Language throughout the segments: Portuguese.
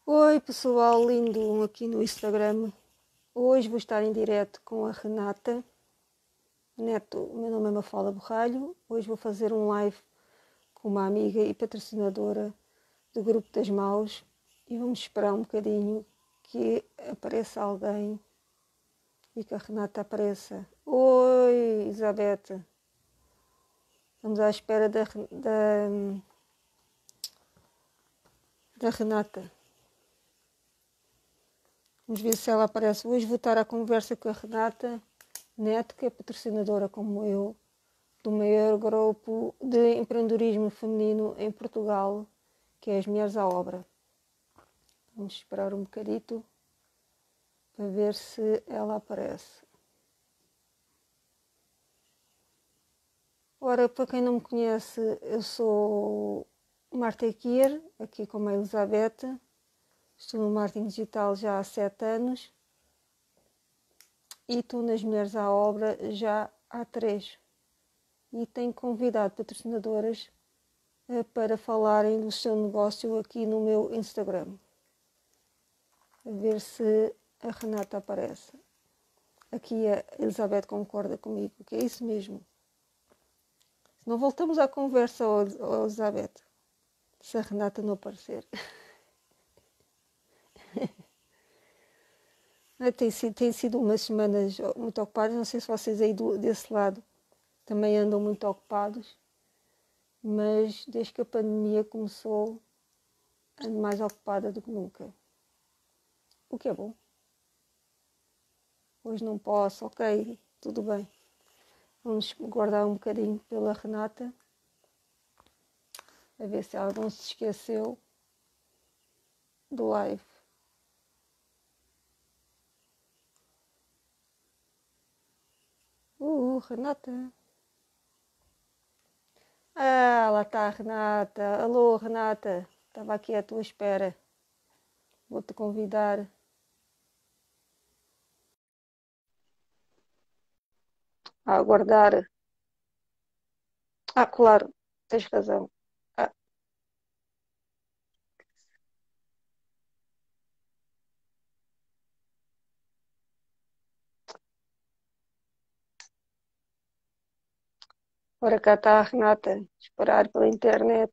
Oi pessoal lindo aqui no Instagram. Hoje vou estar em direto com a Renata Neto. O meu nome é Mafalda Borralho. Hoje vou fazer um live com uma amiga e patrocinadora do Grupo das Maus e vamos esperar um bocadinho que apareça alguém e que a Renata apareça. Oi Isabete. Estamos à espera da Renata. Vamos ver se ela aparece. Hoje vou estar à conversa com a Renata Neto, que é patrocinadora como eu, do maior grupo de empreendedorismo feminino em Portugal, que é as Mulheres à Obra. Vamos esperar um bocadito para ver se ela aparece. Ora, para quem não me conhece, eu sou Marta Kier, aqui com a Elizabeth. Estou no marketing digital já há 7 anos e estou nas Mulheres à Obra já há 3. E tenho convidado patrocinadoras para falarem do seu negócio aqui no meu Instagram. A ver se a Renata aparece. Aqui a Elizabeth concorda comigo, que é isso mesmo. Se não voltamos à conversa, Elizabeth, se a Renata não aparecer. Tem sido umas semanas muito ocupadas, não sei se vocês aí desse lado também andam muito ocupados, mas desde que a pandemia começou, ando mais ocupada do que nunca. O que é bom. Hoje não posso, ok, tudo bem. Vamos guardar um bocadinho pela Renata, a ver se ela não se esqueceu do live. Renata. Ah, lá está a Renata. Alô, Renata. Estava aqui à tua espera. Vou-te convidar a aguardar. Ah, claro, tens razão. Ah, ora cá está a Renata. Esperar pela internet.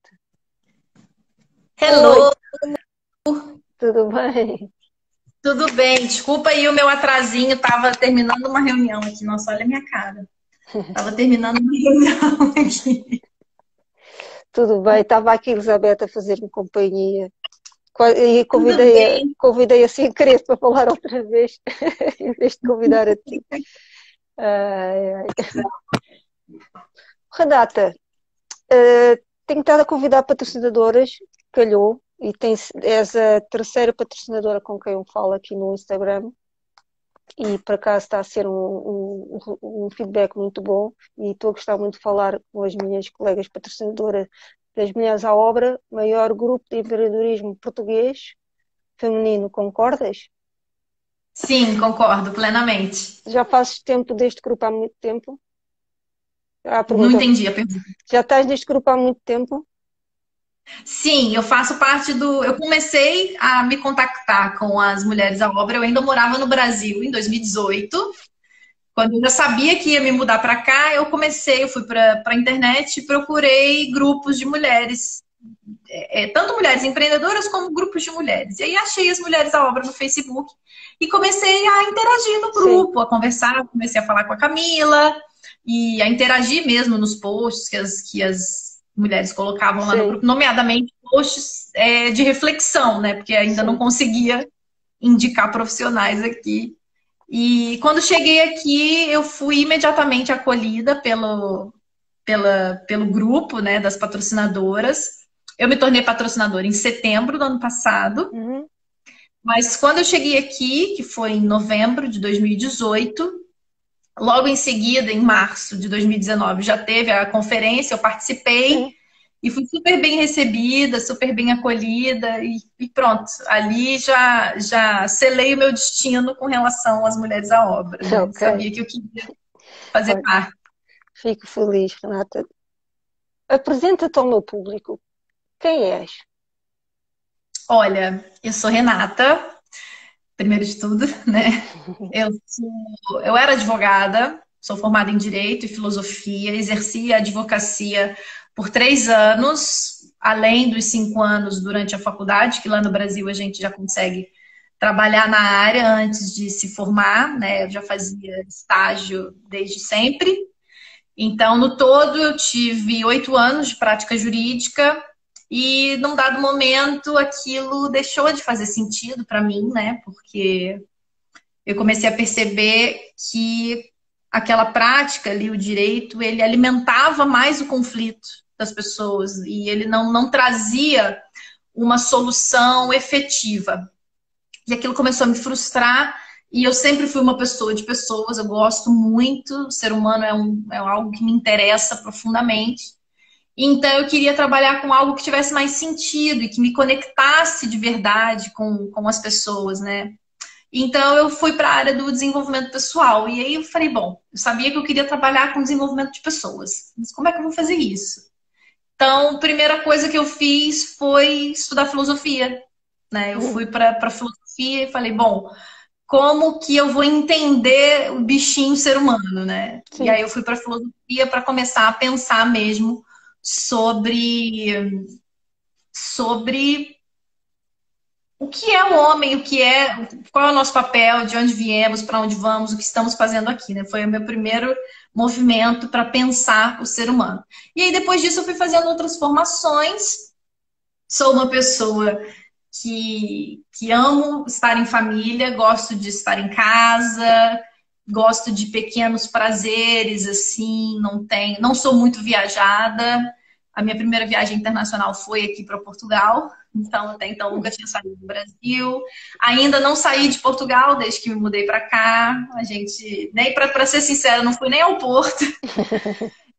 Oi, Hello, tudo bem? tudo bem? Desculpa aí o meu atrasinho, tava terminando uma reunião aqui. Nossa, olha a minha cara. Tava terminando uma reunião aqui. Tudo bem. Estava aqui a Elizabeth a fazer-me companhia. E Tudo bem? convidei assim a querer para falar outra vez, em vez de convidar a ti. Ai, ai. Renata, tenho estado a convidar patrocinadoras, calhou, e és a terceira patrocinadora com quem eu falo aqui no Instagram, e por acaso está a ser um feedback muito bom, e estou a gostar muito de falar com as minhas colegas patrocinadoras das Mulheres à Obra, maior grupo de empreendedorismo português, feminino, concordas? Sim, concordo plenamente. Já fazes tempo deste grupo há muito tempo? A Não pergunta, entendi a pergunta. já estás neste grupo há muito tempo? Sim, eu faço parte do. Eu comecei a me contactar com as mulheres à obra. Eu ainda morava no Brasil em 2018. Quando eu já sabia que ia me mudar para cá, eu fui para a internet e procurei grupos de mulheres tanto mulheres empreendedoras como grupos de mulheres. E aí achei as Mulheres à Obra no Facebook e comecei a interagir no Sim, grupo, a conversar, comecei a falar com a Camila e a interagir mesmo nos posts que as mulheres colocavam lá no sim, grupo, nomeadamente posts de reflexão, né? Porque ainda não sim, conseguia indicar profissionais aqui. E quando cheguei aqui, eu fui imediatamente acolhida pelo grupo, né, das patrocinadoras. Eu me tornei patrocinadora em setembro do ano passado, uhum, mas quando eu cheguei aqui, que foi em novembro de 2018, logo em seguida, em março de 2019, já teve a conferência, eu participei sim, e fui super bem recebida, super bem acolhida e pronto. Ali já selei o meu destino com relação às mulheres à obra, né? ok. Sabia que eu queria fazer Olha, parte. fico feliz, Renata. Apresenta-te ao meu público. Quem és? Olha, eu sou Renata, primeiro de tudo, né? Eu era advogada, sou formada em Direito e Filosofia, exerci a advocacia por 3 anos, além dos 5 anos durante a faculdade, que lá no Brasil a gente já consegue trabalhar na área antes de se formar, né? Eu já fazia estágio desde sempre. Então, no todo, eu tive 8 anos de prática jurídica e, num dado momento, aquilo deixou de fazer sentido para mim, né? Porque eu comecei a perceber que aquela prática ali, o direito, ele alimentava mais o conflito das pessoas e ele não trazia uma solução efetiva. E aquilo começou a me frustrar. E eu sempre fui uma pessoa de pessoas, eu gosto muito, o ser humano é algo que me interessa profundamente. Então eu queria trabalhar com algo que tivesse mais sentido e que me conectasse de verdade com as pessoas, né? Então eu fui para a área do desenvolvimento pessoal. E aí eu falei, bom, eu sabia que eu queria trabalhar com desenvolvimento de pessoas. Mas como é que eu vou fazer isso? Então, a primeira coisa que eu fiz foi estudar filosofia, né? Eu fui para filosofia e falei, bom, como que eu vou entender o bichinho ser humano, né? E Sim. aí eu fui para filosofia para começar a pensar mesmo sobre o que é o homem, o que é, qual é o nosso papel, de onde viemos, para onde vamos, o que estamos fazendo aqui, né? Foi o meu primeiro movimento para pensar o ser humano. E aí depois disso eu fui fazendo outras formações. Sou uma pessoa que amo estar em família, gosto de estar em casa, gosto de pequenos prazeres, assim, não sou muito viajada. A minha primeira viagem internacional foi aqui para Portugal, então até então nunca tinha saído do Brasil. Ainda não saí de Portugal desde que me mudei para cá. A gente, nem para ser sincera, não fui nem ao Porto.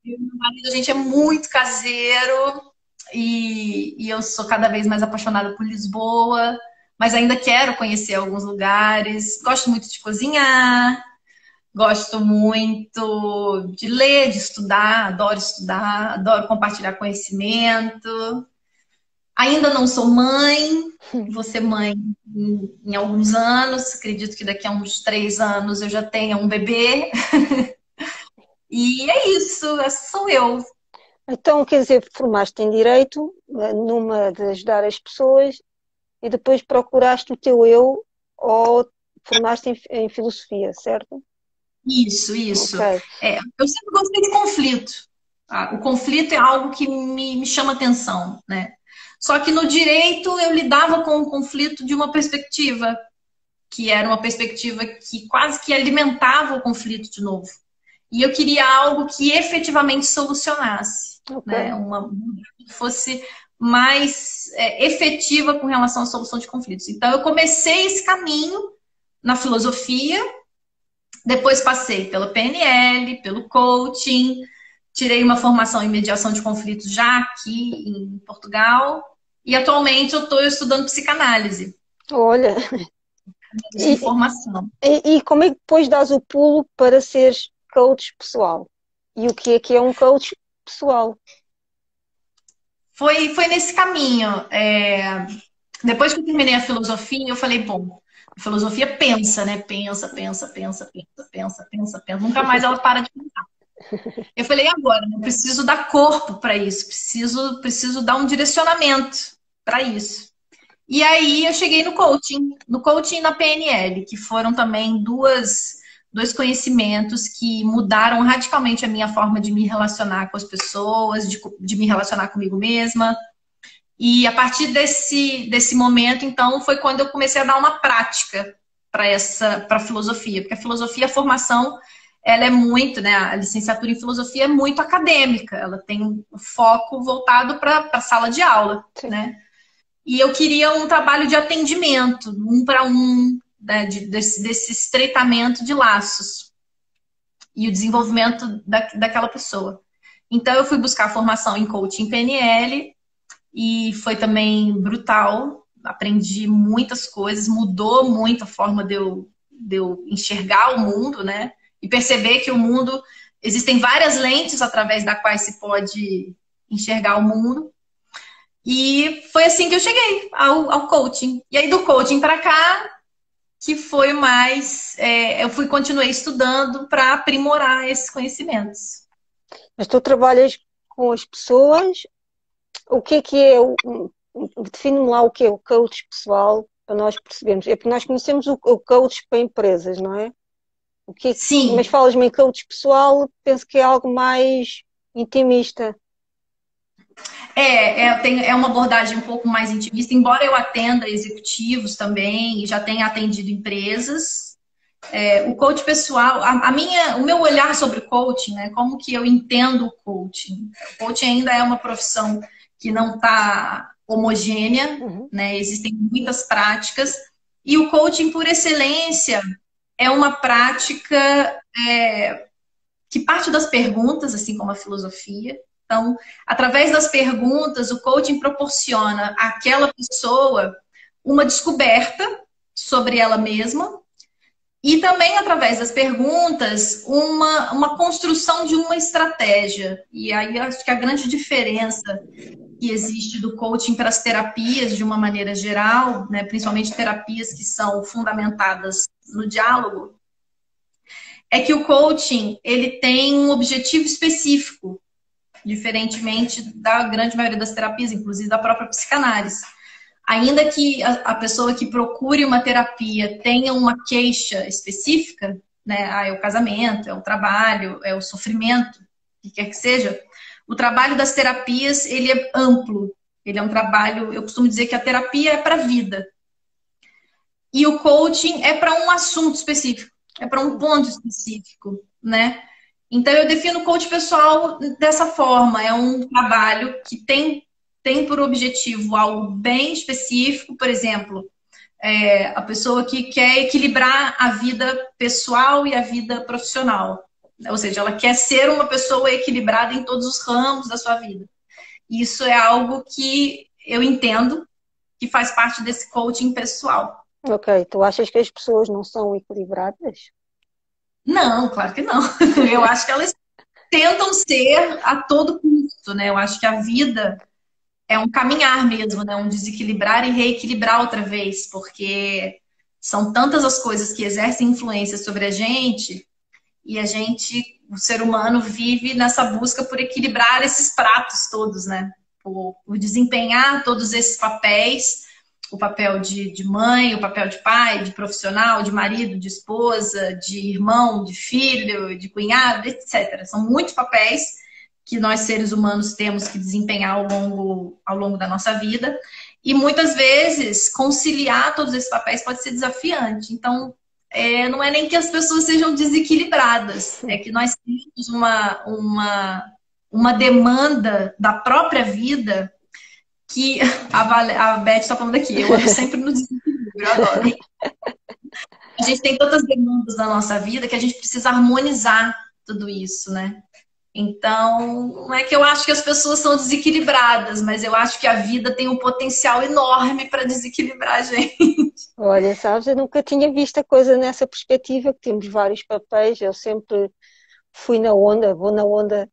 E o meu marido, a gente é muito caseiro e eu sou cada vez mais apaixonada por Lisboa, mas ainda quero conhecer alguns lugares. Gosto muito de cozinhar, gosto muito de ler, de estudar, adoro compartilhar conhecimento. Ainda não sou mãe, vou ser mãe em alguns anos, acredito que daqui a uns 3 anos eu já tenha um bebê. E é isso, essa sou eu. Então, quer dizer, formaste em Direito, numa de ajudar as pessoas, e depois procuraste o teu eu ou formaste em Filosofia, certo? Isso, Ok, isso. Eu sempre gostei de conflito. Tá? O conflito é algo que me chama atenção, né? Só que no direito eu lidava com o conflito de uma perspectiva, que era uma perspectiva que quase que alimentava o conflito de novo. E eu queria algo que efetivamente solucionasse, ok. né? Uma que fosse mais efetiva com relação à solução de conflitos. Então eu comecei esse caminho na filosofia, depois passei pela PNL, pelo coaching, tirei uma formação em mediação de conflitos já aqui em Portugal e atualmente eu estou estudando psicanálise Olha, de informação. e como é que depois dás o pulo para seres coach pessoal? E o que é um coach pessoal? Foi nesse caminho. Depois que eu terminei a filosofia, eu falei, bom, a filosofia pensa, né? Pensa, pensa, pensa, pensa, pensa, pensa, pensa. Nunca mais ela para de pensar. Eu falei, agora, eu preciso dar corpo para isso, preciso dar um direcionamento para isso. E aí eu cheguei no coaching e na PNL, que foram também dois conhecimentos que mudaram radicalmente a minha forma de me relacionar com as pessoas, de me relacionar comigo mesma. E a partir desse momento, então, foi quando eu comecei a dar uma prática para a filosofia, porque a filosofia, a formação, ela é muito, né? A licenciatura em filosofia é muito acadêmica, ela tem um foco voltado para a sala de aula, Sim. né? E eu queria um trabalho de atendimento, um para um, né? Desse estreitamento de laços e o desenvolvimento daquela pessoa. Então, eu fui buscar formação em coaching PNL e foi também brutal. Aprendi muitas coisas, mudou muito a forma de eu enxergar o mundo, né? E perceber que o mundo, existem várias lentes através das quais se pode enxergar o mundo. E foi assim que eu cheguei ao coaching. E aí do coaching para cá, que foi mais, continuei estudando para aprimorar esses conhecimentos. Mas tu trabalhas com as pessoas, o que é define-me lá o que é o coach pessoal, para nós percebermos. É porque nós conhecemos o coach para empresas, não é? Mas Sim, falas-me em coach pessoal, penso que é algo mais intimista. é uma abordagem um pouco mais intimista, embora eu atenda executivos também e já tenha atendido empresas. O coach pessoal, o meu olhar sobre o coaching, né? Como que eu entendo o coaching? O coaching ainda é uma profissão que não está homogênea, Uhum. né? Existem muitas práticas e o coaching, por excelência, é uma prática que parte das perguntas, assim como a filosofia. Então, através das perguntas, o coaching proporciona àquela pessoa uma descoberta sobre ela mesma e também, através das perguntas, uma construção de uma estratégia. E aí acho que a grande diferença que existe do coaching para as terapias, de uma maneira geral, né, principalmente terapias que são fundamentadas no diálogo, é que o coaching ele tem um objetivo específico, diferentemente da grande maioria das terapias, inclusive da própria psicanálise. Ainda que a pessoa que procure uma terapia tenha uma queixa específica, né? É o casamento, é o trabalho, é o sofrimento, o que quer que seja, o trabalho das terapias ele é amplo. Ele é um trabalho, eu costumo dizer que a terapia é para a vida. E o coaching é para um assunto específico, é para um ponto específico, né? Então eu defino o coach pessoal dessa forma, é um trabalho que tem por objetivo algo bem específico, por exemplo, a pessoa que quer equilibrar a vida pessoal e a vida profissional. Ou seja, ela quer ser uma pessoa equilibrada em todos os ramos da sua vida. Isso é algo que eu entendo que faz parte desse coaching pessoal. Ok, tu achas que as pessoas não são equilibradas? Não, claro que não. Eu acho que elas tentam ser a todo custo, né? Eu acho que a vida é um caminhar mesmo, né? Um desequilibrar e reequilibrar outra vez, porque são tantas as coisas que exercem influência sobre a gente e a gente, o ser humano, vive nessa busca por equilibrar esses pratos todos, né? Por desempenhar todos esses papéis, o papel de mãe, o papel de pai, de profissional, de marido, de esposa, de irmão, de filho, de cunhado, etc. São muitos papéis que nós seres humanos temos que desempenhar ao longo da nossa vida. E muitas vezes conciliar todos esses papéis pode ser desafiante. Então, não é nem que as pessoas sejam desequilibradas, é que nós temos uma demanda da própria vida que a Beth está falando aqui, eu ando sempre no desequilíbrio, eu adoro. A gente tem tantas demandas na nossa vida que a gente precisa harmonizar tudo isso, né? Então, não é que eu acho que as pessoas são desequilibradas, mas eu acho que a vida tem um potencial enorme para desequilibrar a gente. Olha, sabes, eu nunca tinha visto a coisa nessa perspectiva, que temos vários papéis, eu sempre fui na onda, vou na onda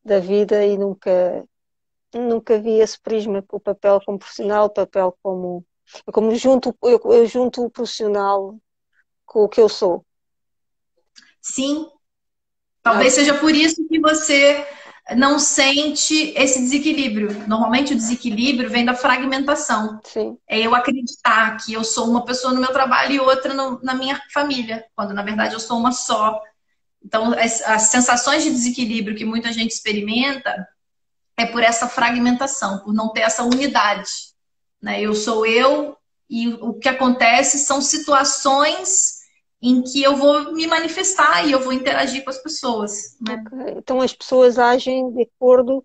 da vida e nunca vi esse prisma, o papel como profissional, o papel como eu junto o profissional com o que eu sou. Sim, talvez Acho, seja por isso que você não sente esse desequilíbrio. Normalmente o desequilíbrio vem da fragmentação. sim, É eu acreditar que eu sou uma pessoa no meu trabalho e outra na minha família, quando na verdade eu sou uma só. Então, as sensações de desequilíbrio que muita gente experimenta é por essa fragmentação, por não ter essa unidade. Né? Eu sou eu e o que acontece são situações em que eu vou me manifestar e eu vou interagir com as pessoas. Né? ok. Então as pessoas agem de acordo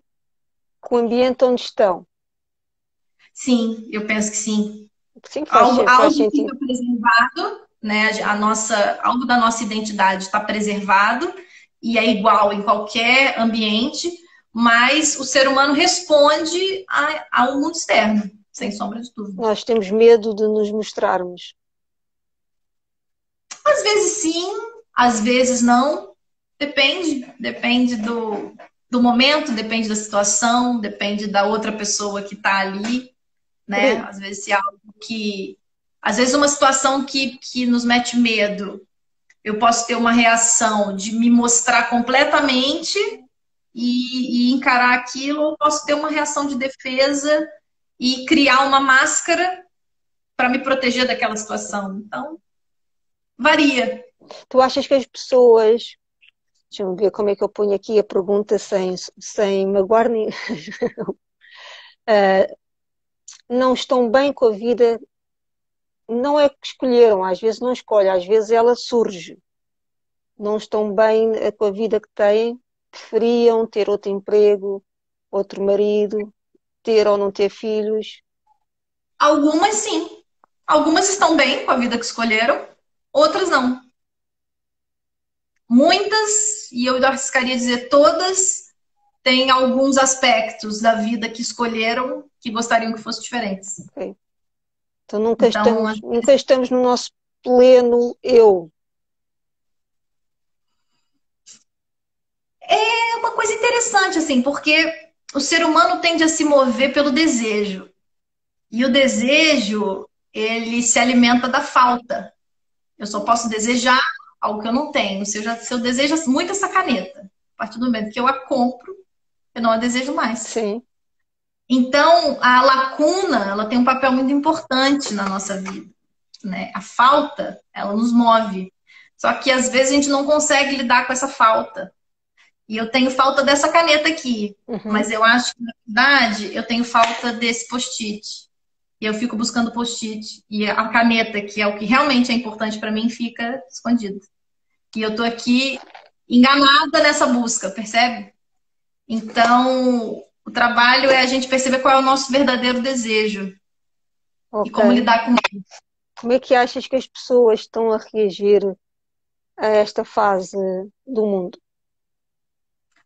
com o ambiente onde estão. Sim, eu penso que sim. Sim, faz Algo sentido. fica preservado, né? Algo da nossa identidade está preservado e é igual em qualquer ambiente, mas o ser humano responde ao mundo externo, sem sombra de dúvida. Nós temos medo de nos mostrarmos. Às vezes sim, às vezes não. Depende do momento, depende da situação, depende da outra pessoa que está ali, né? Sim. Às vezes se é algo que... Às vezes uma situação que nos mete medo, eu posso ter uma reação de me mostrar completamente e encarar aquilo, ou posso ter uma reação de defesa e criar uma máscara para me proteger daquela situação. Então, varia. Tu achas que as pessoas, deixa-me ver como é que eu ponho aqui a pergunta sem magoar nem, não estão bem com a vida, não é que escolheram, às vezes não escolhem, às vezes ela surge, não estão bem com a vida que têm, preferiam ter outro emprego, outro marido, ter ou não ter filhos. Algumas sim. Algumas estão bem com a vida que escolheram, outras não. Muitas, e eu arriscaria dizer todas, têm alguns aspectos da vida que escolheram que gostariam que fossem diferentes. Ok? Então Então, nunca estamos no nosso pleno eu. é uma coisa interessante, assim, porque o ser humano tende a se mover pelo desejo. E o desejo, ele se alimenta da falta. Eu só posso desejar algo que eu não tenho. Se eu desejo muito essa caneta, a partir do momento que eu a compro, eu não a desejo mais. Sim, Então, a lacuna, ela tem um papel muito importante na nossa vida, né? A falta, ela nos move. Só que às vezes a gente não consegue lidar com essa falta. E eu tenho falta dessa caneta aqui, uhum. mas eu acho que na verdade eu tenho falta desse post-it. E eu fico buscando post-it e a caneta, que é o que realmente é importante para mim, fica escondida. E eu tô aqui enganada nessa busca, percebe? Então, o trabalho é a gente perceber qual é o nosso verdadeiro desejo e Ok. como lidar com ele. Como é que achas que as pessoas estão a reagir a esta fase do mundo?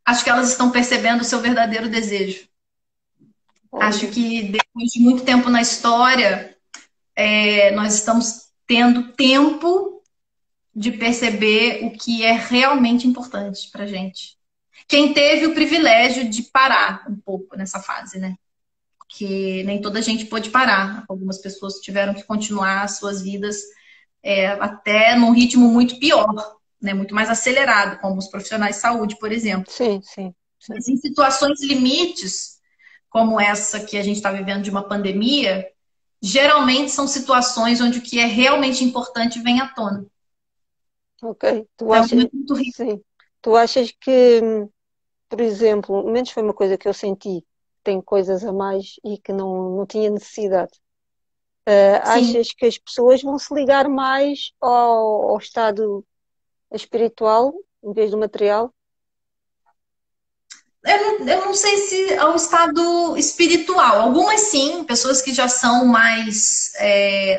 Acho que elas estão percebendo o seu verdadeiro desejo. Acho Olha, que depois de muito tempo na história, nós estamos tendo tempo de perceber o que é realmente importante para gente. Quem teve o privilégio de parar um pouco nessa fase, né? Porque nem toda a gente pôde parar. Algumas pessoas tiveram que continuar as suas vidas até num ritmo muito pior, né? Muito mais acelerado, como os profissionais de saúde, por exemplo. sim, sim, sim. Mas em situações limites, como essa que a gente está vivendo de uma pandemia, geralmente são situações onde o que é realmente importante vem à tona. Ok. Tu Então, é um achas, momento muito rico. sim. Tu achas que, por exemplo, pelo menos foi uma coisa que eu senti, tem coisas a mais e que não tinha necessidade. Sim. Achas que as pessoas vão se ligar mais ao estado espiritual em vez do material? Eu não sei se é um estado espiritual. Algumas sim, pessoas que já são mais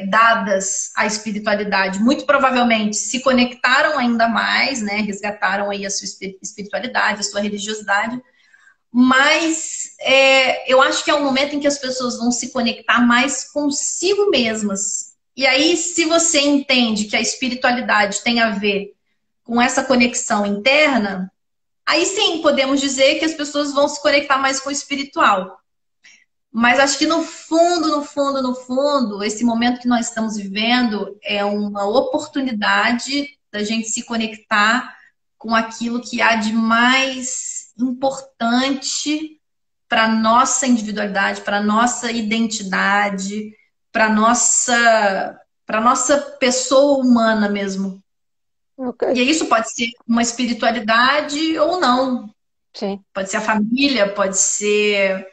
dadas à espiritualidade, muito provavelmente se conectaram ainda mais, né? Resgataram aí a sua espiritualidade, a sua religiosidade. Mas eu acho que é um momento em que as pessoas vão se conectar mais consigo mesmas. E aí, se você entende que a espiritualidade tem a ver com essa conexão interna, aí sim, podemos dizer que as pessoas vão se conectar mais com o espiritual. Mas acho que no fundo, no fundo, no fundo, esse momento que nós estamos vivendo é uma oportunidade da gente se conectar com aquilo que há de mais importante para nossa individualidade, para nossa identidade, para nossa pessoa humana mesmo. Ok, E isso pode ser uma espiritualidade ou não. sim. Pode ser a família, pode ser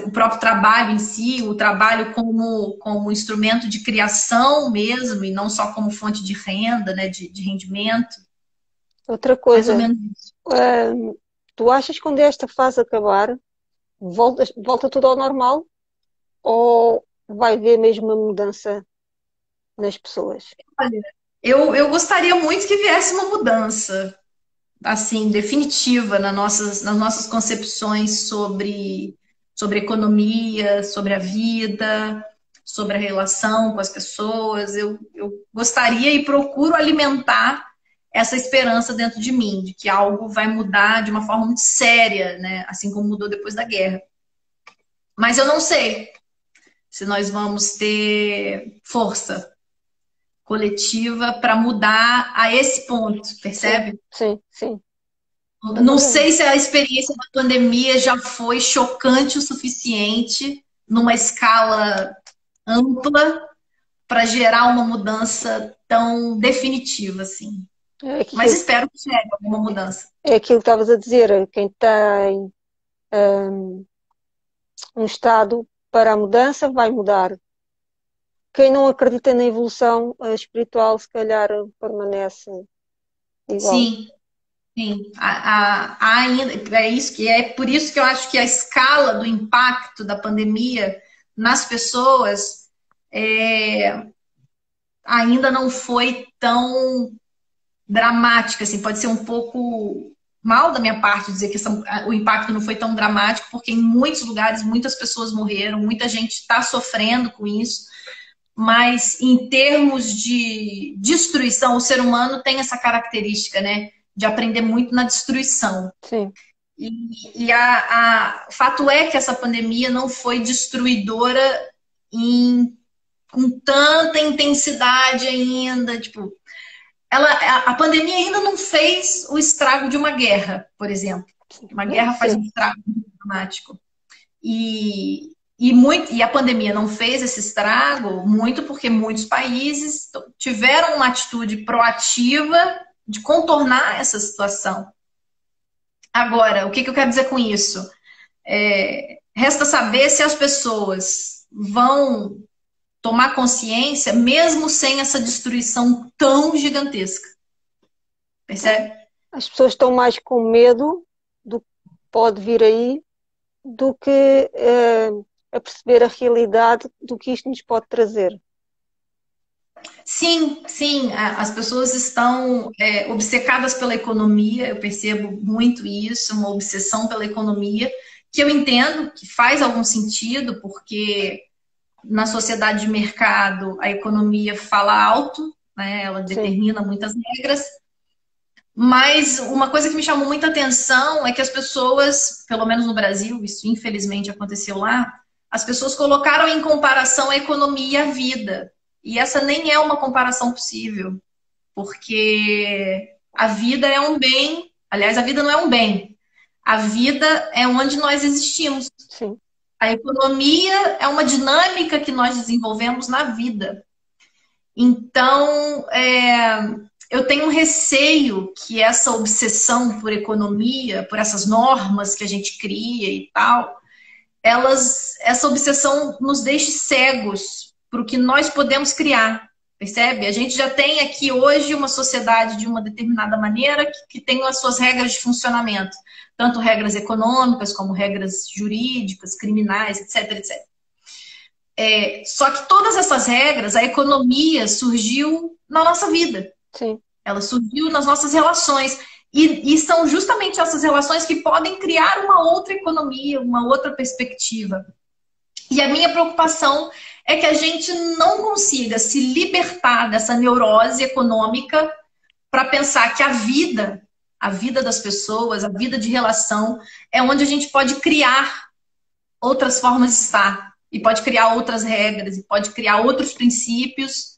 o próprio trabalho em si, o trabalho como instrumento de criação mesmo, e não só como fonte de renda, né, de rendimento. Outra Mais ou coisa, menos isso. tu achas que quando esta fase acabar, volta tudo ao normal ou vai haver mesmo uma mudança nas pessoas? Olha, eu gostaria muito que viesse uma mudança, assim, definitiva nas nossas concepções sobre economia, sobre a vida, sobre a relação com as pessoas. Eu gostaria e procuro alimentar essa esperança dentro de mim, de que algo vai mudar de uma forma muito séria, né? Assim como mudou depois da guerra. Mas eu não sei se nós vamos ter força coletiva para mudar a esse ponto, Sim, percebe? sim, sim. Não Agora, sei se a experiência da pandemia já foi chocante o suficiente, numa escala ampla, para gerar uma mudança tão definitiva assim. é Mas aquilo, espero que gere alguma mudança. é aquilo que estavas a dizer. Quem tem um estado para a mudança vai mudar. Quem não acredita na evolução espiritual, se calhar permanece igual. Sim, sim. Ainda, é isso que é por isso que eu acho que a escala do impacto da pandemia nas pessoas ainda não foi tão dramática, assim, pode ser um pouco mal da minha parte dizer que o impacto não foi tão dramático, porque em muitos lugares muitas pessoas morreram, muita gente está sofrendo com isso, mas em termos de destruição, o ser humano tem essa característica, né, de aprender muito na destruição. Sim, O fato é que essa pandemia não foi destruidora com tanta intensidade ainda, tipo, a pandemia ainda não fez o estrago de uma guerra, por exemplo. Uma guerra faz um sim, estrago muito dramático. E a pandemia não fez esse estrago muito porque muitos países tiveram uma atitude proativa de contornar essa situação. Agora, o que eu quero dizer com isso? Resta saber se as pessoas vão tomar consciência mesmo sem essa destruição tão gigantesca. Percebe? as pessoas estão mais com medo do que pode vir aí do que a perceber a realidade do que isto nos pode trazer. Sim, sim, as pessoas estão obcecadas pela economia, eu percebo muito isso, uma obsessão pela economia, que eu entendo que faz algum sentido, porque na sociedade de mercado a economia fala alto, né, ela Sim, determina muitas regras, mas uma coisa que me chamou muita atenção é que as pessoas, pelo menos no Brasil, isso infelizmente aconteceu lá, as pessoas colocaram em comparação a economia e a vida. E essa nem é uma comparação possível, porque a vida é um bem, aliás, a vida não é um bem. A vida é onde nós existimos. sim, A economia é uma dinâmica que nós desenvolvemos na vida. Então, eu tenho um receio que essa obsessão por economia, por essas normas que a gente cria e tal, essa obsessão nos deixe cegos para o que nós podemos criar, percebe? A gente já tem aqui hoje uma sociedade de uma determinada maneira que tem as suas regras de funcionamento, tanto regras econômicas como regras jurídicas, criminais, etc, etc. Só que todas essas regras, a economia surgiu na nossa vida. sim. Ela surgiu nas nossas relações. E são justamente essas relações que podem criar uma outra economia, uma outra perspectiva. E a minha preocupação é que a gente não consiga se libertar dessa neurose econômica para pensar que a vida das pessoas, a vida de relação, é onde a gente pode criar outras formas de estar. E pode criar outras regras, e pode criar outros princípios.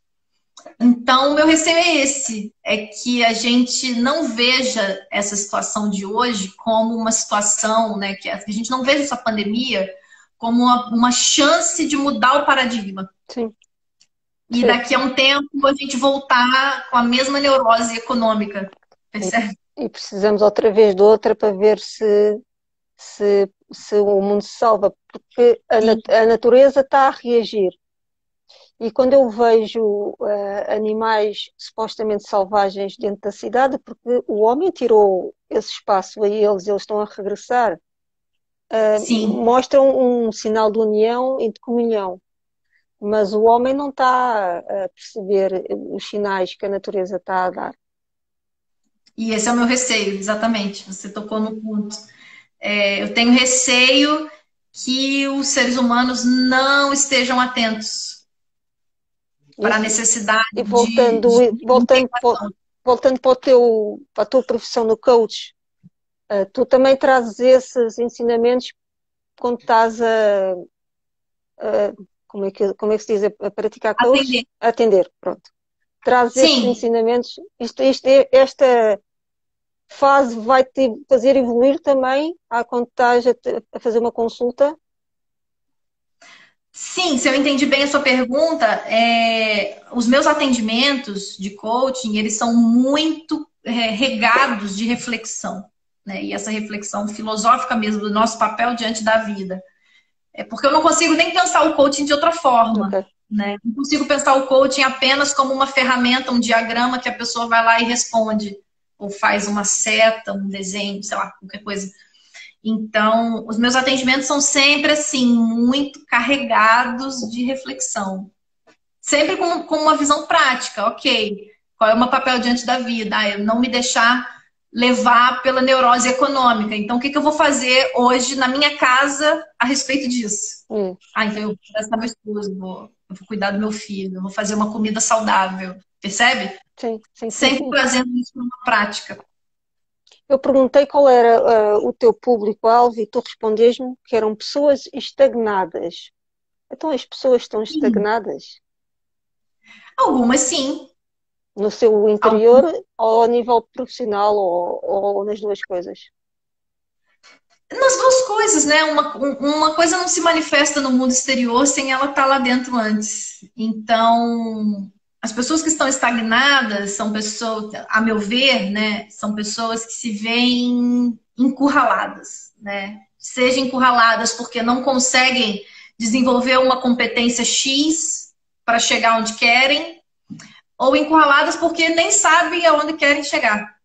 Então, o meu receio é esse, é que a gente não veja essa situação de hoje como uma situação, né, que a gente não veja essa pandemia como uma chance de mudar o paradigma. Sim, E sim. daqui a um tempo a gente voltar com a mesma neurose econômica, E, percebe? e precisamos outra vez de outra para ver se o mundo se salva, porque Sim, a natureza está a reagir. E quando eu vejo animais supostamente selvagens dentro da cidade, porque o homem tirou esse espaço a eles estão a regressar, sim. mostram um sinal de união e de comunhão. Mas o homem não está a perceber os sinais que a natureza está a dar. E esse é o meu receio, exatamente. Você tocou no ponto. Eu tenho receio que os seres humanos não estejam atentos para a Isso, necessidade e de integração. voltando para a tua profissão no coach, tu também trazes esses ensinamentos quando estás como é que se diz, a praticar coach? Atender. A atender, pronto. Trazes esses Sim, ensinamentos. Esta fase vai te fazer evoluir também quando estás a fazer uma consulta? sim, se eu entendi bem a sua pergunta, os meus atendimentos de coaching, eles são muito regados de reflexão, né? E essa reflexão filosófica mesmo do nosso papel diante da vida. É porque eu não consigo nem pensar o coaching de outra forma, Ok. né? Não consigo pensar o coaching apenas como uma ferramenta, um diagrama que a pessoa vai lá e responde, ou faz uma seta, um desenho, sei lá, qualquer coisa. Então, os meus atendimentos são sempre assim, muito carregados de reflexão. Sempre com uma visão prática, ok. Qual é o meu papel diante da vida? Eu não me deixar levar pela neurose econômica. Então, o que eu vou fazer hoje na minha casa a respeito disso? Então eu vou prestar meu esposo, eu vou cuidar do meu filho, eu vou fazer uma comida saudável. Percebe? Sim, sim, sim, Sempre sim. trazendo isso para uma prática. Eu perguntei qual era o teu público-alvo e tu respondeste-me que eram pessoas estagnadas. Então as pessoas estão Sim. estagnadas Algumas sim. no seu interior ou a nível profissional ou nas duas coisas? Nas duas coisas, né? Uma coisa não se manifesta no mundo exterior sem ela estar lá dentro antes. Então, as pessoas que estão estagnadas são pessoas, a meu ver, né? São pessoas que se veem encurraladas, né? Seja encurraladas porque não conseguem desenvolver uma competência X para chegar onde querem, ou encurraladas porque nem sabem aonde querem chegar,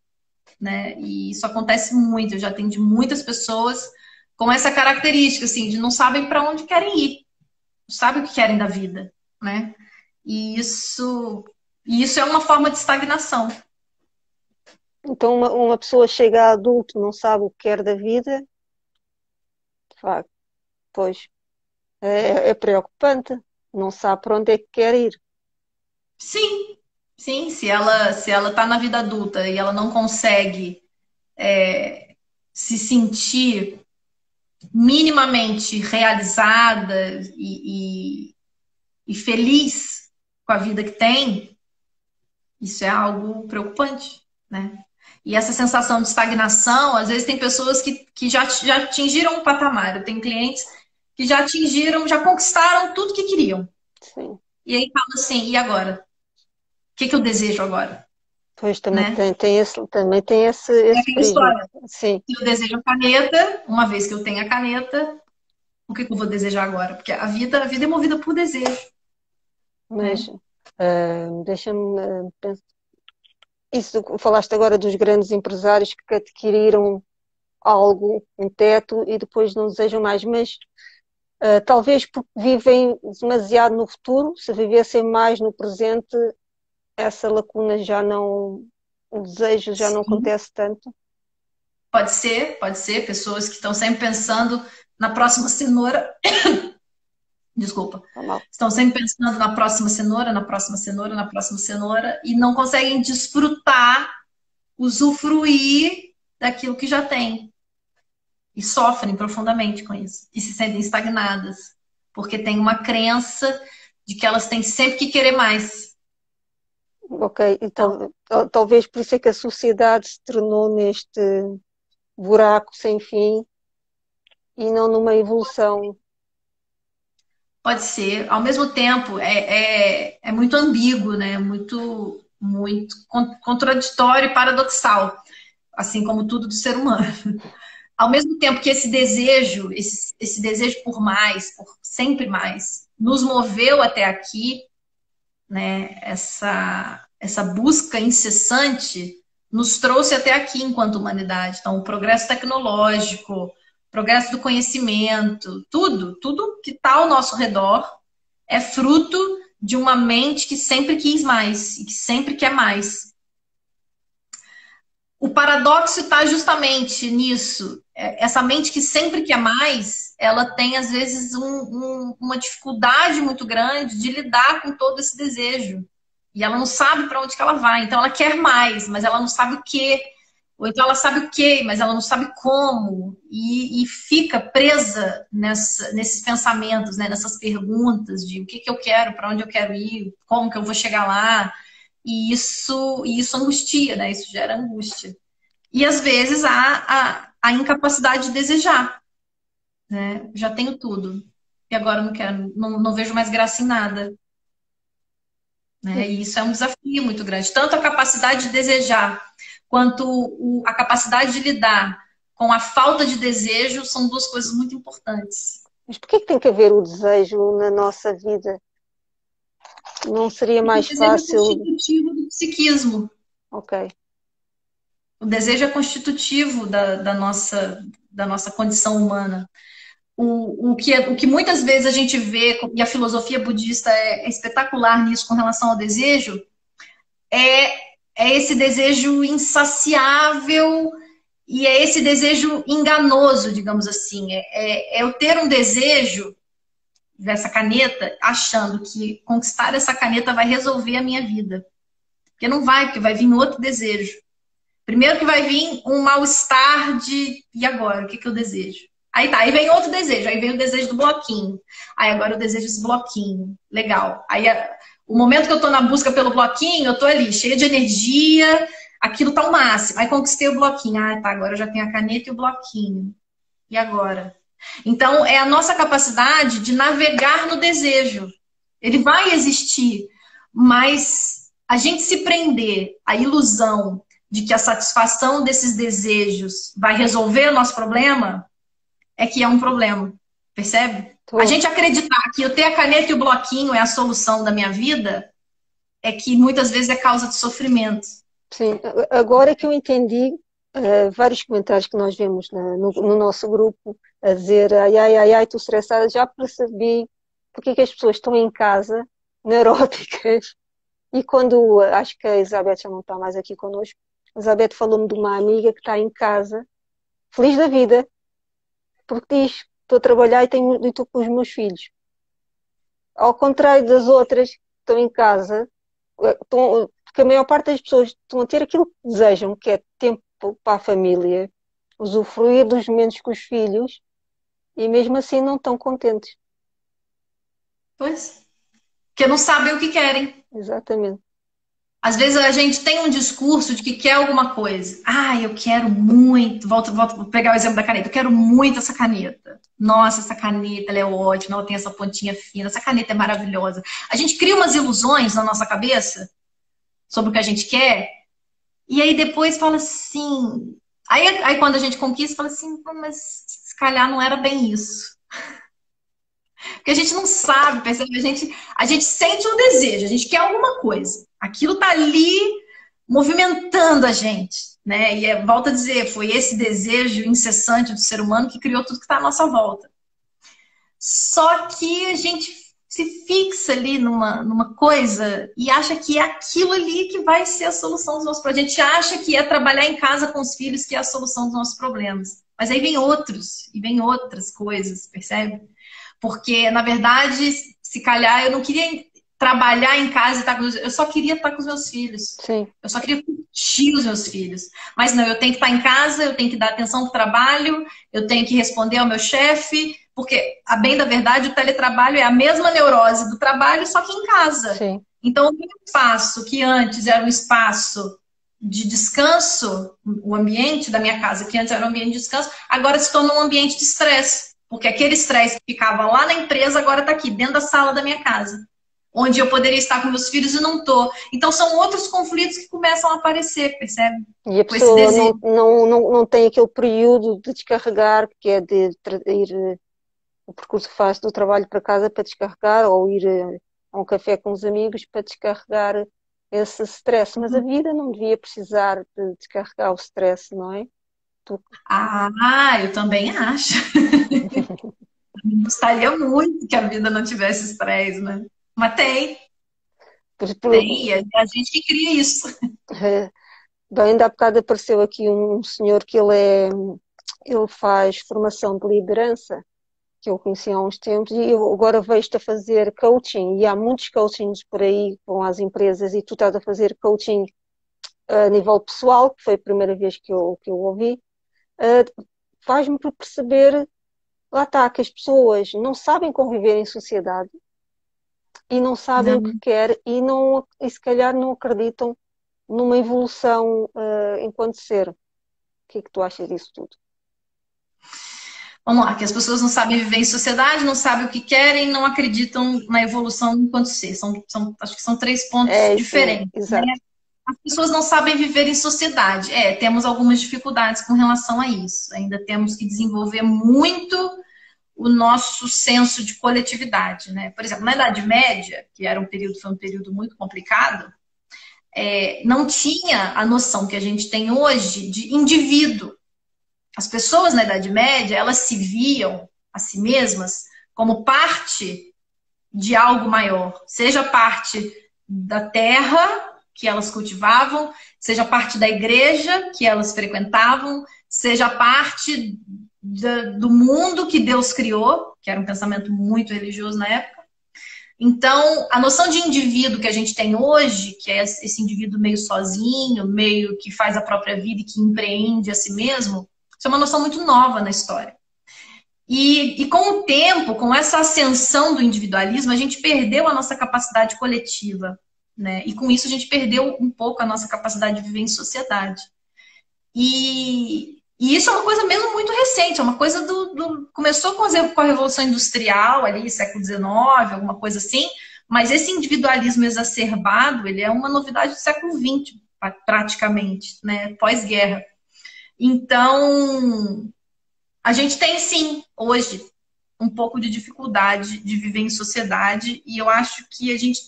né? E isso acontece muito. Eu já atendi muitas pessoas com essa característica, assim, de não sabem para onde querem ir, não sabem o que querem da vida, né? E isso é uma forma de estagnação. Então uma pessoa chega a adulto, não sabe o que quer da vida, de facto, pois é preocupante, não sabe para onde é que quer ir. Sim, sim, se ela está na vida adulta e ela não consegue se sentir minimamente realizada e feliz com a vida que tem, isso é algo preocupante, né? E essa sensação de estagnação, às vezes tem pessoas que já atingiram um patamar. Eu tenho clientes que já atingiram, já conquistaram tudo que queriam. Sim. E aí fala assim, e agora? O que eu desejo agora? Pois também Né? tem É esse aquela prisma. história. Sim, Se eu desejo a caneta, uma vez que eu tenho a caneta, o que eu vou desejar agora? Porque a vida é movida por desejo, mas né? deixa-me pensar. Isso, falaste agora dos grandes empresários que adquiriram algo, um teto, e depois não desejam mais, mas talvez porque vivem demasiado no futuro, se vivessem mais no presente, essa lacuna já não, o desejo já não Sim, acontece tanto. pode ser. Pessoas que estão sempre pensando na próxima cenoura. Desculpa. Tá mal. Estão sempre pensando na próxima cenoura, na próxima cenoura, na próxima cenoura, e não conseguem desfrutar, usufruir daquilo que já têm. E sofrem profundamente com isso. E se sentem estagnadas. Porque tem uma crença de que elas têm sempre que querer mais. Ok, e Então, talvez por isso é que a sociedade se tornou neste buraco sem fim e não numa evolução. pode ser. Ao mesmo tempo, é muito ambíguo, né? Muito contraditório e paradoxal. Assim como tudo do ser humano. Ao mesmo tempo que esse desejo por mais, por sempre mais, nos moveu até aqui, né? Essa busca incessante nos trouxe até aqui enquanto humanidade. Então, o progresso tecnológico, o progresso do conhecimento, tudo que está ao nosso redor é fruto de uma mente que sempre quis mais e que sempre quer mais. O paradoxo está justamente nisso. Essa mente que sempre quer mais, ela tem, às vezes, uma dificuldade muito grande de lidar com todo esse desejo. E ela não sabe para onde que ela vai. Então ela quer mais, mas ela não sabe o quê. Ou então ela sabe o quê, mas ela não sabe como. E fica presa nesses pensamentos, né? Nessas perguntas de o que que eu quero, para onde eu quero ir, como que eu vou chegar lá. E isso angustia, né? Isso gera angústia. E às vezes a incapacidade de desejar, né? Já tenho tudo. E agora eu não quero, não vejo mais graça em nada. Né? E isso é um desafio muito grande. Tanto a capacidade de desejar, quanto a capacidade de lidar com a falta de desejo são duas coisas muito importantes. Mas por que tem que haver o desejo na nossa vida? Não seria Porque o mais desejo é fácil? constitutivo do psiquismo. Ok, O desejo é constitutivo da nossa condição humana. O que muitas vezes a gente vê, e a filosofia budista é espetacular nisso com relação ao desejo, é, é esse desejo insaciável e é esse desejo enganoso, digamos assim. É eu ter um desejo dessa caneta, achando que conquistar essa caneta vai resolver a minha vida. Porque não vai, porque vai vir outro desejo. Primeiro que vai vir um mal-estar de e agora? O que que eu desejo? Aí tá, aí vem outro desejo, aí vem o desejo do bloquinho. Aí agora eu desejo esse bloquinho. Legal. Aí o momento que eu tô na busca pelo bloquinho, eu tô ali, cheia de energia, aquilo tá o máximo. Aí conquistei o bloquinho. Ah, tá, agora eu já tenho a caneta e o bloquinho. E agora? Então, é a nossa capacidade de navegar no desejo. Ele vai existir, mas a gente se prender à ilusão de que a satisfação desses desejos vai resolver o nosso problema, é que é um problema. Percebe? A estou. gente acreditar que eu ter a caneta e o bloquinho é a solução da minha vida, é que muitas vezes é causa de sofrimento. Sim, agora que eu entendi, vários comentários que nós vemos no nosso grupo a dizer ai, ai, ai, ai, estou estressada, já percebi porque é que as pessoas estão em casa, neuróticas, e quando, acho que a Elizabeth já não está mais aqui connosco, a Elizabeth falou-me de uma amiga que está em casa, feliz da vida, porque diz, estou a trabalhar e estou com os meus filhos. Ao contrário das outras que estão em casa, porque a maior parte das pessoas estão a ter aquilo que desejam, que é tempo para a família, usufruir dos momentos com os filhos, e mesmo assim não estão contentes. Pois. Porque não sabem o que querem. Exatamente. Às vezes a gente tem um discurso de que quer alguma coisa. Ah, eu quero muito. Volto a pegar o exemplo da caneta. Eu quero muito essa caneta. Nossa, essa caneta ela é ótima, ela tem essa pontinha fina, essa caneta é maravilhosa. A gente cria umas ilusões na nossa cabeça sobre o que a gente quer, e aí depois fala assim. Aí quando a gente conquista, fala assim, mas se calhar não era bem isso. Porque a gente não sabe, percebe? A gente sente um desejo, a gente quer alguma coisa. Aquilo tá ali movimentando a gente, né? E volta a dizer, foi esse desejo incessante do ser humano que criou tudo que está à nossa volta. Só que a gente se fixa ali numa coisa e acha que é aquilo ali que vai ser a solução dos nossos problemas. A gente acha que é trabalhar em casa com os filhos que é a solução dos nossos problemas. Mas aí vem outros, e vem outras coisas, percebe? Porque, na verdade, se calhar eu não queria trabalhar em casa e estar com eu só queria estar com os meus filhos. Sim. Eu só queria curtir os meus filhos. Mas não, eu tenho que estar em casa, eu tenho que dar atenção para o trabalho, eu tenho que responder ao meu chefe, porque, a bem da verdade, o teletrabalho é a mesma neurose do trabalho, só que em casa. Sim. Então, o espaço que antes era um espaço de descanso, o ambiente da minha casa, que antes era um ambiente de descanso, agora se tornou um ambiente de estresse. Porque aquele estresse que ficava lá na empresa agora está aqui, dentro da sala da minha casa. Onde eu poderia estar com meus filhos e não estou. Então são outros conflitos que começam a aparecer, percebe? E a Com esse pessoa desejo. não tem aquele período de descarregar, que é de ir o percurso que faz do trabalho para casa para descarregar, ou ir a um café com os amigos para descarregar esse stress. Mas a vida não devia precisar de descarregar o stress, não é? Tu, Ah, eu também acho. Gostaria muito que a vida não tivesse estresse, né? Mas tem, por, por, tem. E a gente que cria isso. bem, ainda há bocado apareceu aqui um senhor que ele faz formação de liderança que eu conheci há uns tempos, e eu agora vejo-te a fazer coaching, e há muitos coachings por aí com as empresas, e tu estás a fazer coaching a nível pessoal, que foi a primeira vez que eu ouvi, faz-me perceber, lá está, que as pessoas não sabem conviver em sociedade e não sabem o que Não. quer e, não, e se calhar não acreditam numa evolução enquanto ser. O que é que tu achas disso tudo? Vamos lá, que as pessoas não sabem viver em sociedade, não sabem o que querem, não acreditam na evolução enquanto ser. Acho que são três pontos É isso mesmo, diferentes, né? exato. As pessoas não sabem viver em sociedade. Temos algumas dificuldades com relação a isso. Ainda temos que desenvolver muito o nosso senso de coletividade, né? Por exemplo, na Idade Média, que foi um período muito complicado, não tinha a noção que a gente tem hoje de indivíduo. As pessoas na Idade Média, elas se viam a si mesmas como parte de algo maior, seja parte da terra que elas cultivavam, seja parte da igreja que elas frequentavam, seja parte do mundo que Deus criou, que era um pensamento muito religioso na época. Então, a noção de indivíduo que a gente tem hoje, que é esse indivíduo meio sozinho, meio que faz a própria vida e que empreende a si mesmo, isso é uma noção muito nova na história. E com o tempo, com essa ascensão do individualismo, a gente perdeu a nossa capacidade coletiva, né? E com isso a gente perdeu um pouco a nossa capacidade de viver em sociedade. E isso é uma coisa mesmo muito recente, é uma coisa começou com a Revolução Industrial, ali, século XIX, alguma coisa assim, mas esse individualismo exacerbado, ele é uma novidade do século XX, praticamente, né? Pós-guerra. Então, a gente tem, sim, hoje, um pouco de dificuldade de viver em sociedade, e eu acho que a gente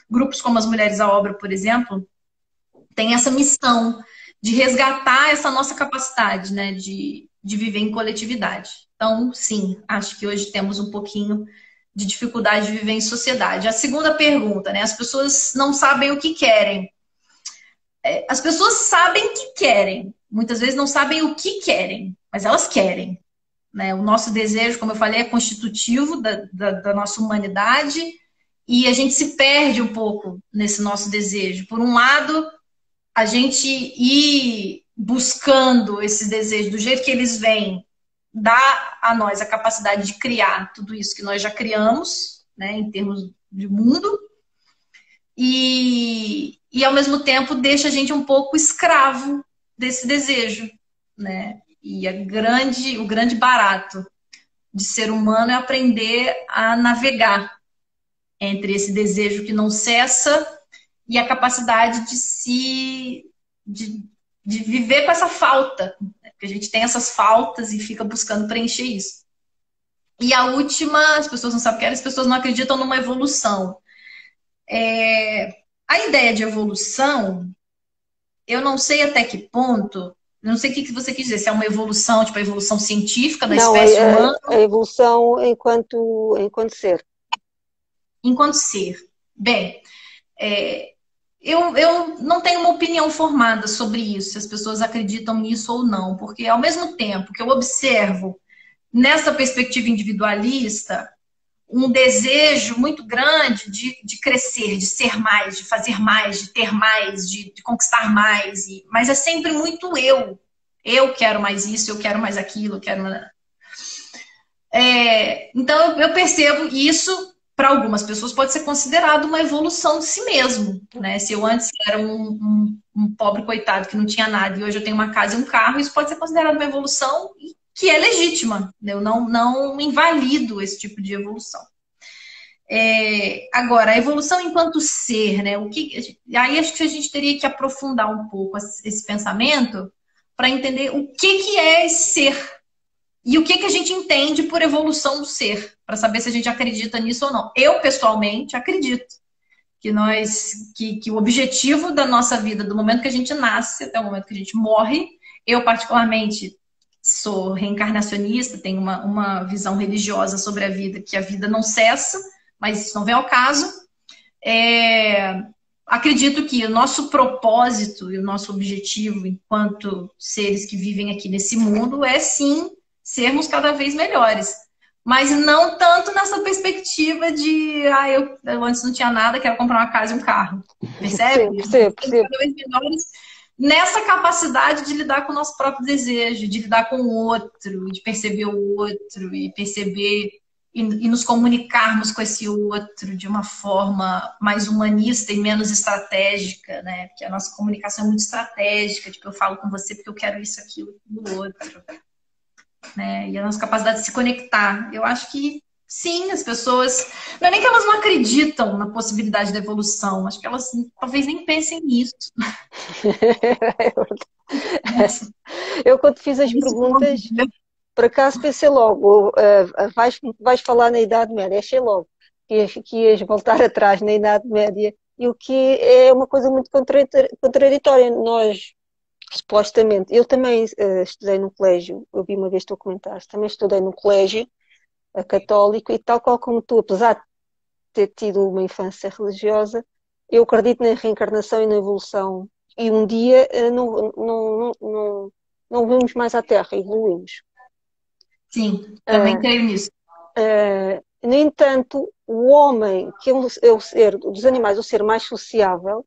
grupos como as Mulheres à Obra, por exemplo, tem essa missão de resgatar essa nossa capacidade, né, de viver em coletividade. Então, sim, acho que hoje temos um pouquinho de dificuldade de viver em sociedade. A segunda pergunta, né, as pessoas não sabem o que querem. As pessoas sabem o que querem, muitas vezes não sabem o que querem, mas elas querem. Né? O nosso desejo, como eu falei, é constitutivo da nossa humanidade e a gente se perde um pouco nesse nosso desejo. Por um lado, a gente ir buscando esse desejo do jeito que eles vêm, dá a nós a capacidade de criar tudo isso que nós já criamos, né, em termos de mundo, e ao mesmo tempo deixa a gente um pouco escravo desse desejo, né? E o grande barato de ser humano é aprender a navegar entre esse desejo que não cessa e a capacidade de viver com essa falta, né? Porque a gente tem essas faltas e fica buscando preencher isso. E a última, as pessoas não sabem o que é, as pessoas não acreditam numa evolução. A ideia de evolução, eu não sei até que ponto, não sei o que você quis dizer, se é uma evolução, tipo a evolução científica da Não, espécie humana, a evolução enquanto ser. enquanto ser. Bem, eu não tenho uma opinião formada sobre isso, se as pessoas acreditam nisso ou não, porque ao mesmo tempo que eu observo nessa perspectiva individualista um desejo muito grande de crescer, de ser mais, de fazer mais, de ter mais, de conquistar mais, mas é sempre muito eu. Eu quero mais isso, eu quero mais aquilo, eu quero... Então eu percebo isso, para algumas pessoas pode ser considerado uma evolução de si mesmo, né? Se eu antes era um pobre coitado que não tinha nada e hoje eu tenho uma casa e um carro, isso pode ser considerado uma evolução que é legítima. Eu não invalido esse tipo de evolução. Agora, a evolução enquanto ser, né? Aí acho que a gente teria que aprofundar um pouco esse pensamento para entender o que é esse ser e o que a gente entende por evolução do ser, para saber se a gente acredita nisso ou não. Eu, pessoalmente, acredito que o objetivo da nossa vida, do momento que a gente nasce até o momento que a gente morre, eu particularmente sou reencarnacionista, tenho uma visão religiosa sobre a vida, que a vida não cessa, mas isso não vem ao caso. Acredito que o nosso propósito e o nosso objetivo enquanto seres que vivem aqui nesse mundo é sim sermos cada vez melhores. mas não tanto nessa perspectiva de, eu antes não tinha nada, quero comprar uma casa e um carro. Sim, Percebe? percebo, Ficando percebo. cada vez melhores nessa capacidade de lidar com o nosso próprio desejo, de lidar com o outro, de perceber o outro e perceber e nos comunicarmos com esse outro de uma forma mais humanista e menos estratégica, né? Porque a nossa comunicação é muito estratégica, tipo, eu falo com você porque eu quero isso, aquilo, do outro, né? E a nossa capacidade de se conectar. Eu acho que sim, as pessoas. Não é nem que elas não acreditam na possibilidade da evolução, acho que elas talvez nem pensem nisso. Eu, quando fiz as perguntas, por acaso pensei logo, vais falar na Idade Média, achei logo que ias voltar atrás na Idade Média, e o que é uma coisa muito contraditória. Nós, supostamente, eu também estudei no colégio, eu vi uma vez tu comentaste, também estudei no colégio católico, e tal qual como tu, apesar de ter tido uma infância religiosa, eu acredito na reencarnação e na evolução, e um dia não vimos mais à Terra, evoluímos. Sim, também creio nisso. No entanto, o homem, que é o ser dos animais, o ser mais sociável,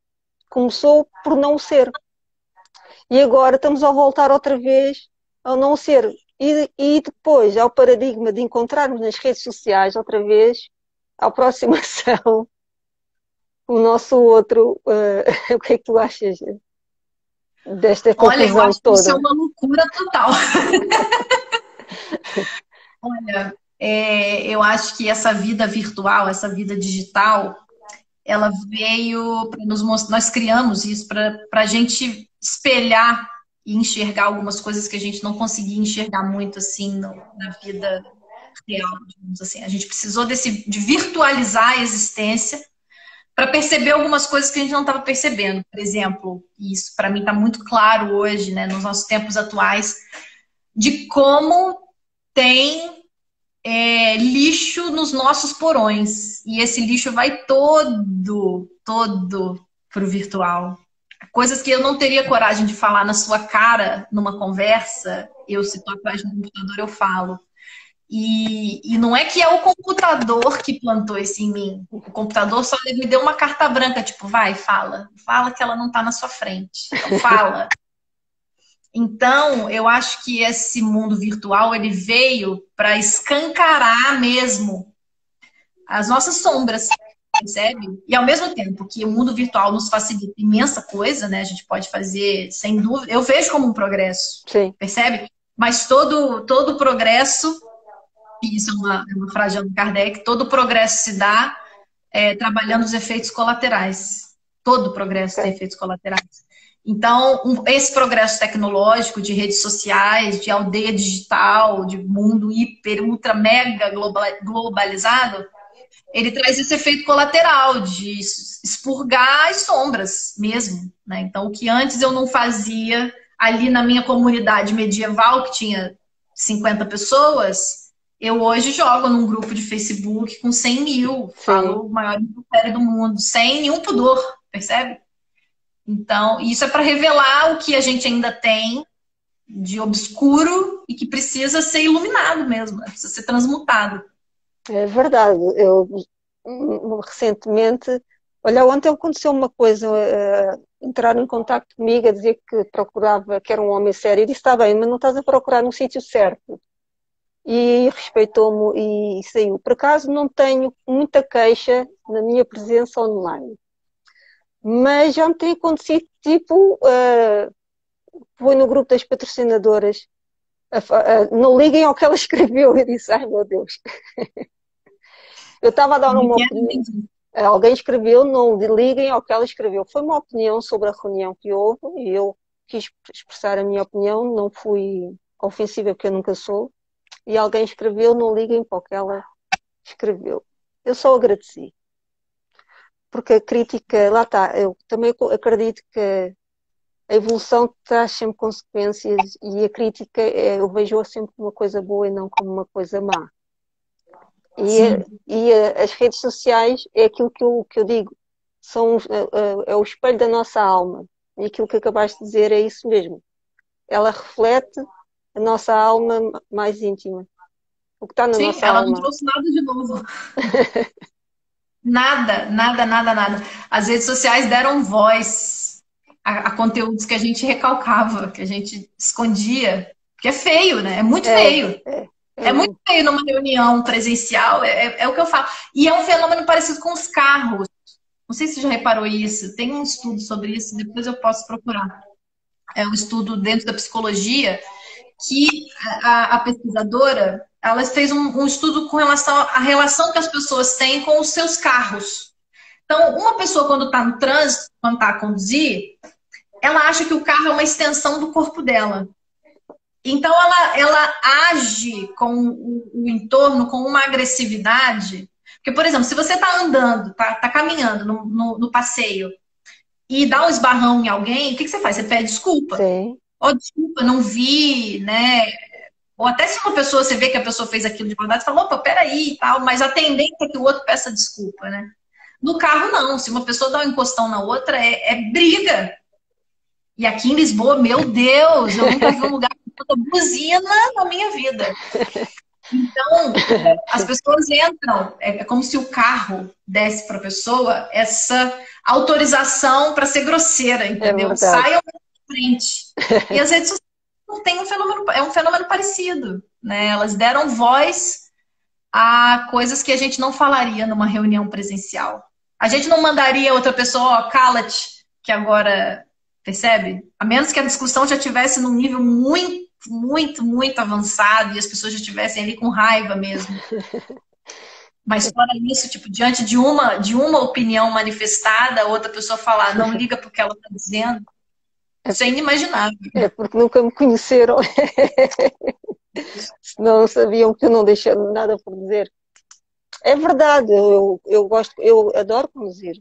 começou por não ser. E agora estamos a voltar outra vez ao não ser. E depois, ao paradigma de encontrarmos nas redes sociais, outra vez, a aproximação, o nosso outro. O que é que tu achas desta Olha, eu confusão acho que isso é toda? uma loucura total. Olha, eu acho que essa vida virtual, essa vida digital, ela veio para nos mostrar, nós criamos isso para a gente espelhar e enxergar algumas coisas que a gente não conseguia enxergar muito assim na vida real, digamos assim. A gente precisou de virtualizar a existência para perceber algumas coisas que a gente não estava percebendo. Por exemplo, isso para mim está muito claro hoje, né, nos nossos tempos atuais, de como tem lixo nos nossos porões. E esse lixo vai todo pro virtual. Coisas que eu não teria coragem de falar na sua cara numa conversa, eu se tô atrás do computador, eu falo. E não é que é o computador que plantou isso em mim. O computador só me deu uma carta branca, tipo, vai, fala. Fala que ela não tá na sua frente. Então fala. Então, eu acho que esse mundo virtual ele veio para escancarar mesmo as nossas sombras, percebe? E ao mesmo tempo que o mundo virtual nos facilita imensa coisa, né? A gente pode fazer, sem dúvida, eu vejo como um progresso, Sim. percebe? Mas todo progresso, e isso é uma frase de Allan Kardec, todo progresso se dá trabalhando os efeitos colaterais. Todo progresso tem efeitos colaterais. Então, esse progresso tecnológico de redes sociais, de aldeia digital, de mundo hiper, ultra, mega globalizado, ele traz esse efeito colateral de expurgar as sombras mesmo, né? Então, o que antes eu não fazia ali na minha comunidade medieval, que tinha 50 pessoas, eu hoje jogo num grupo de Facebook com 100 mil, falo o maior império do mundo, sem nenhum pudor, percebe? Então, isso é para revelar o que a gente ainda tem de obscuro e que precisa ser iluminado mesmo, né? Precisa ser transmutado. É verdade. Eu recentemente, olha, ontem aconteceu uma coisa, entraram em contato comigo a dizer que procurava, que era um homem sério, e disse, está bem, mas não estás a procurar no sítio certo. E respeitou-me e saiu. Por acaso não tenho muita queixa na minha presença online, mas já me tem acontecido, tipo, foi no grupo das patrocinadoras, não liguem ao que ela escreveu. Eu disse, ai meu Deus. Eu estava a dar uma opinião. Alguém escreveu, não liguem ao que ela escreveu. Foi uma opinião sobre a reunião que houve e eu quis expressar a minha opinião, não fui ofensiva porque eu nunca sou. E alguém escreveu, não liguem para o que ela escreveu. Eu só agradeci. Porque a crítica, lá está, eu também acredito que a evolução traz sempre consequências e a crítica eu vejo-a sempre como uma coisa boa e não como uma coisa má. E as redes sociais é aquilo que eu digo, é o espelho da nossa alma. E aquilo que acabaste de dizer é isso mesmo. Ela reflete a nossa alma mais íntima. o que está na Sim, nossa ela não alma. trouxe nada de novo. Nada, nada, nada, nada. As redes sociais deram voz a conteúdos que a gente recalcava, que a gente escondia. Porque é feio, né? É muito É, feio. é, é É muito muito. feio numa reunião presencial, é o que eu falo. E é um fenômeno parecido com os carros. Não sei se você já reparou isso. Tem um estudo sobre isso, depois eu posso procurar. É um estudo dentro da psicologia que a pesquisadora ela fez um estudo com relação à relação que as pessoas têm com os seus carros. Então, uma pessoa, quando está no trânsito, quando está a conduzir, ela acha que o carro é uma extensão do corpo dela. Então, ela age com o entorno com uma agressividade. Porque, por exemplo, se você está andando, tá caminhando no passeio e dá um esbarrão em alguém, o que você faz? Você pede desculpa. Sim, Ó, desculpa, não vi, né? Ou até se uma pessoa, você vê que a pessoa fez aquilo de maldade, você fala, opa, peraí e tal, mas a tendência é que o outro peça desculpa, né? No carro, não. Se uma pessoa dá um encostão na outra, é briga. E aqui em Lisboa, meu Deus, eu nunca vi um lugar com tanta buzina na minha vida. Então, as pessoas entram, é como se o carro desse para a pessoa essa autorização para ser grosseira, é entendeu? verdade. Saiam da frente. E as redes sociais não têm um fenômeno, é um fenômeno parecido, né? Elas deram voz a coisas que a gente não falaria numa reunião presencial. A gente não mandaria outra pessoa, ó, cala-te, que agora, percebe? A menos que a discussão já tivesse num nível muito, muito, muito avançado e as pessoas já estivessem ali com raiva mesmo. Mas fora isso, tipo, diante de uma opinião manifestada, outra pessoa falar, não liga porque ela está dizendo, isso é inimaginável. É porque nunca me conheceram, não sabiam que eu não deixei nada por dizer. É verdade, eu gosto, eu adoro conduzir.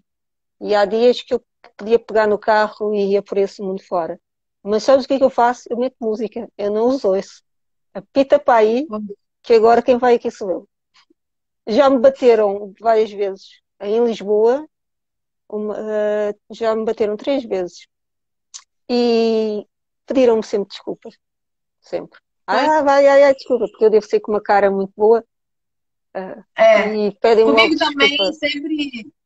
E há dias que eu podia pegar no carro e ia por esse mundo fora. Mas sabes o que é que eu faço? Eu meto música, eu não os ouço. Apita para aí, que agora quem vai aqui sou eu. Já me bateram várias vezes em Lisboa, já me bateram 3 vezes. E pediram-me sempre desculpas, sempre. Pois Vai, ai, ai, desculpa, porque eu devo ser com uma cara muito boa, é. e pedem-me logo Comigo também desculpa.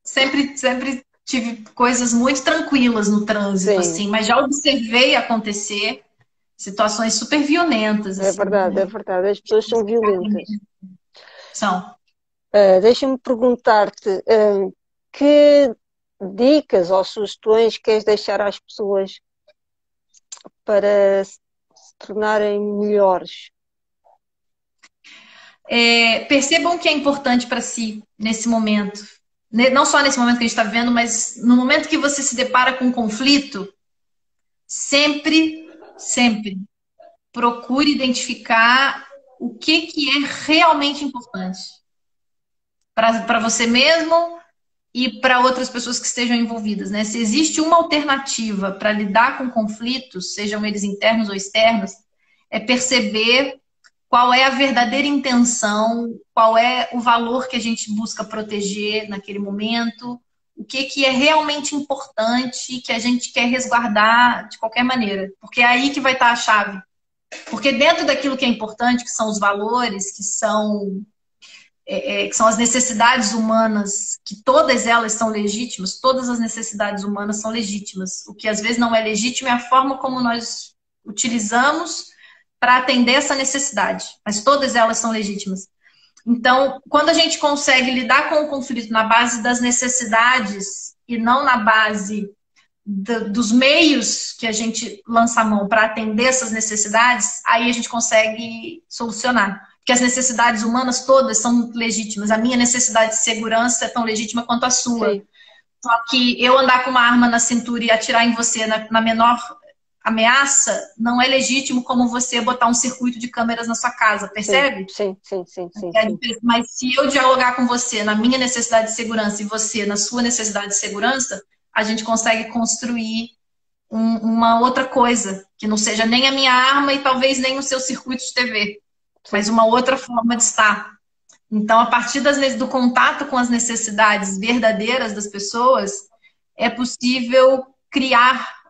sempre tive coisas muito tranquilas no trânsito, Sim, assim, mas já observei acontecer situações super violentas, é assim, verdade, é né? verdade. As pessoas são violentas. São. Deixa-me perguntar-te, que dicas ou sugestões queres deixar às pessoas para se tornarem melhores? Percebam o que é importante para si nesse momento. Não só nesse momento que a gente está vivendo, mas no momento que você se depara com um conflito, sempre, sempre procure identificar o que é realmente importante para você mesmo e para outras pessoas que estejam envolvidas, né? Se existe uma alternativa para lidar com conflitos, sejam eles internos ou externos, é perceber qual é a verdadeira intenção, qual é o valor que a gente busca proteger naquele momento, o que é realmente importante que a gente quer resguardar de qualquer maneira, porque é aí que vai estar a chave. Porque dentro daquilo que é importante, que são os valores, que são as necessidades humanas, que todas elas são legítimas, todas as necessidades humanas são legítimas. O que às vezes não é legítimo é a forma como nós utilizamos para atender essa necessidade, mas todas elas são legítimas. Então, quando a gente consegue lidar com o conflito na base das necessidades e não na base dos meios que a gente lança a mão para atender essas necessidades, aí a gente consegue solucionar. Porque as necessidades humanas todas são legítimas. A minha necessidade de segurança é tão legítima quanto a sua. Sim, Só que eu andar com uma arma na cintura e atirar em você na menor ameaça não é legítimo como você botar um circuito de câmeras na sua casa, sim, percebe? sim, sim, sim, sim, sim. Mas se eu dialogar com você na minha necessidade de segurança e você na sua necessidade de segurança, a gente consegue construir uma outra coisa, que não seja nem a minha arma e talvez nem o seu circuito de TV, mas Sim. uma outra forma de estar. Então, a partir do contato com as necessidades verdadeiras das pessoas, é possível criar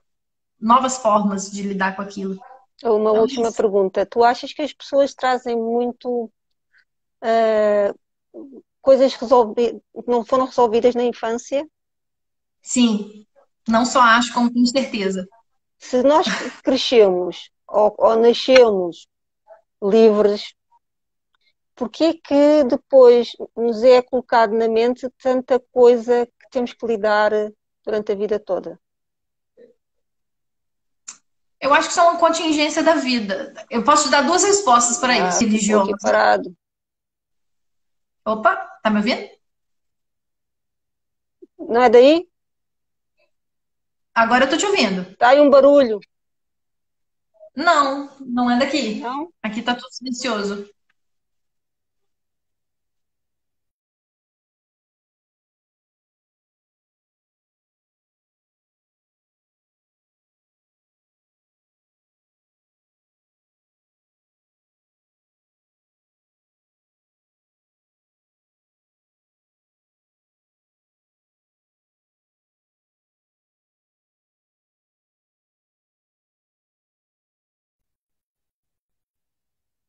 novas formas de lidar com aquilo. Uma Então, é última isso. pergunta. Tu achas que as pessoas trazem muito, Coisas que não foram resolvidas na infância. Sim, não só acho, como tenho certeza. Se nós crescemos ou nascemos livres, porquê que depois nos é colocado na mente tanta coisa que temos que lidar durante a vida toda? Eu acho que isso é uma contingência da vida. Eu posso te dar duas respostas para isso, Ficou aqui religiosas. parado. Opa, tá me ouvindo? Não é daí? Agora eu tô te ouvindo. Está aí um barulho. Não, não é daqui. Não? Aqui tá tudo silencioso.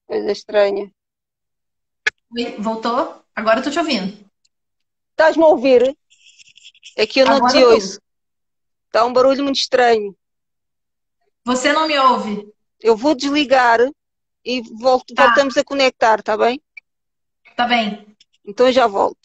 Coisa estranha. Oi, voltou? Agora eu tô te ouvindo. Estás-me a ouvir? É que eu não Agora te eu tô. ouço. Está um barulho muito estranho. Você não me ouve? Eu vou desligar e Tá, voltamos a conectar, está bem? tá bem. Então eu já volto.